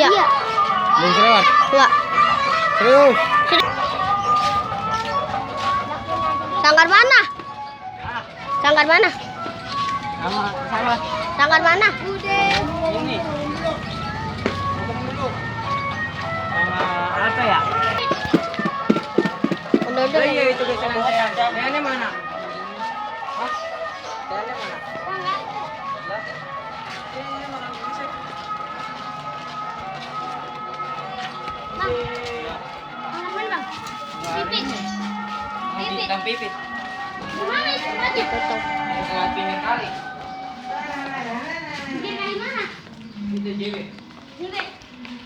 Iya. Belum selewat? Enggak. Serius? Sanggar mana? Sanggar mana? Sama. Sanggar mana? Ini. Ngomong dulu. Sama Alta ya? Udah. Oh iya itu kesanan saya. Sayangnya mana? Hah? Sayangnya mana? Lah. Sayangnya mana? Bisa. Bang. Pipit. Mana itu aja? Tutup. Mau pinggir kali. Dia dari mana? Itu JW. Ini